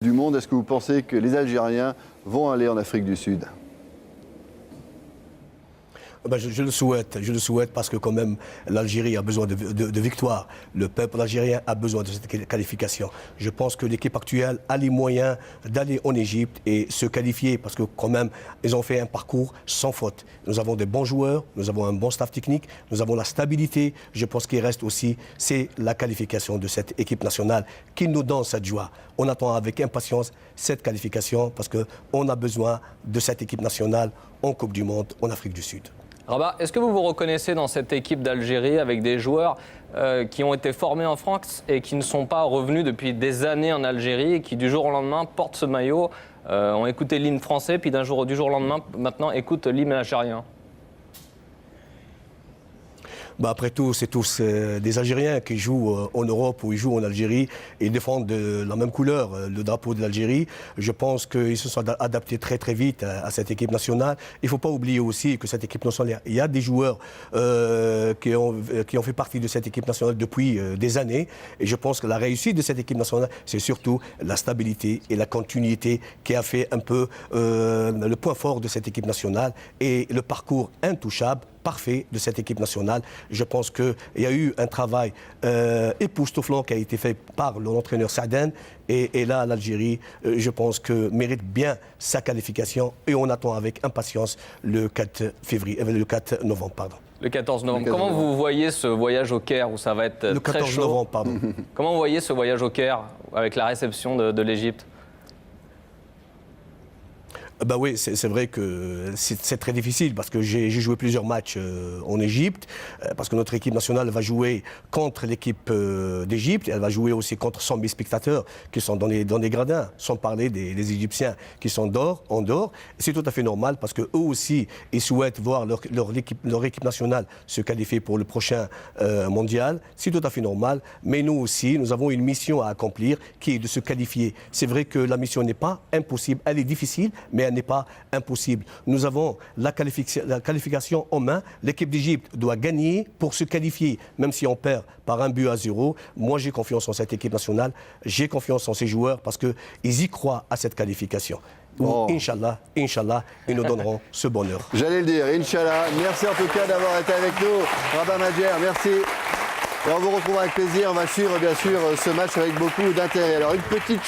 du monde. Est-ce que vous pensez que les Algériens vont aller en Afrique du Sud? Je le souhaite parce que quand même l'Algérie a besoin de victoires. Le peuple algérien a besoin de cette qualification. Je pense que l'équipe actuelle a les moyens d'aller en Égypte et se qualifier parce que quand même ils ont fait un parcours sans faute. Nous avons des bons joueurs, nous avons un bon staff technique, nous avons la stabilité. Je pense qu'il reste aussi, c'est la qualification de cette équipe nationale qui nous donne cette joie. On attend avec impatience cette qualification parce qu'on a besoin de cette équipe nationale en Coupe du Monde en Afrique du Sud. Rabat, est-ce que vous vous reconnaissez dans cette équipe d'Algérie avec des joueurs qui ont été formés en France et qui ne sont pas revenus depuis des années en Algérie et qui du jour au lendemain portent ce maillot, ont écouté l'hymne français, puis du jour au lendemain, maintenant écoutent l'hymne algérien? Après tout, c'est tous des Algériens qui jouent en Europe ou ils jouent en Algérie et défendent la même couleur, le drapeau de l'Algérie. Je pense qu'ils se sont adaptés très très vite à cette équipe nationale. Il ne faut pas oublier aussi que cette équipe nationale, il y a des joueurs qui ont fait partie de cette équipe nationale depuis des années. Et je pense que la réussite de cette équipe nationale, c'est surtout la stabilité et la continuité qui a fait un peu le point fort de cette équipe nationale et le parcours intouchable, parfait de cette équipe nationale. Je pense qu'il y a eu un travail époustouflant qui a été fait par l'entraîneur Saaden. Et là, l'Algérie, je pense que mérite bien sa qualification et on attend avec impatience le 4 novembre. Pardon. Le 14 novembre. Comment vous voyez ce voyage au Caire où ça va être le très chaud? 14 novembre, pardon. Comment vous voyez ce voyage au Caire avec la réception de l'Égypte? Oui, c'est vrai que c'est très difficile parce que j'ai joué plusieurs matchs en Égypte, parce que notre équipe nationale va jouer contre l'équipe d'Égypte, elle va jouer aussi contre 100 000 spectateurs qui sont dans les gradins, sans parler des Égyptiens qui sont en dehors. C'est tout à fait normal parce qu'eux aussi, ils souhaitent voir leur équipe nationale se qualifier pour le prochain mondial. C'est tout à fait normal, mais nous aussi, nous avons une mission à accomplir qui est de se qualifier. C'est vrai que la mission n'est pas impossible, elle est difficile, mais elle n'est pas impossible. Nous avons la qualification en main. L'équipe d'Égypte doit gagner pour se qualifier, même si on perd par 1-0. Moi, j'ai confiance en cette équipe nationale. J'ai confiance en ces joueurs parce qu'ils y croient à cette qualification. Oh. Inch'Allah, ils nous donneront ce bonheur. J'allais le dire, Inch'Allah. Merci en tout cas d'avoir été avec nous. Rabat Madjer, merci. Et on vous retrouvera avec plaisir. On va suivre bien sûr ce match avec beaucoup d'intérêt. Alors une petite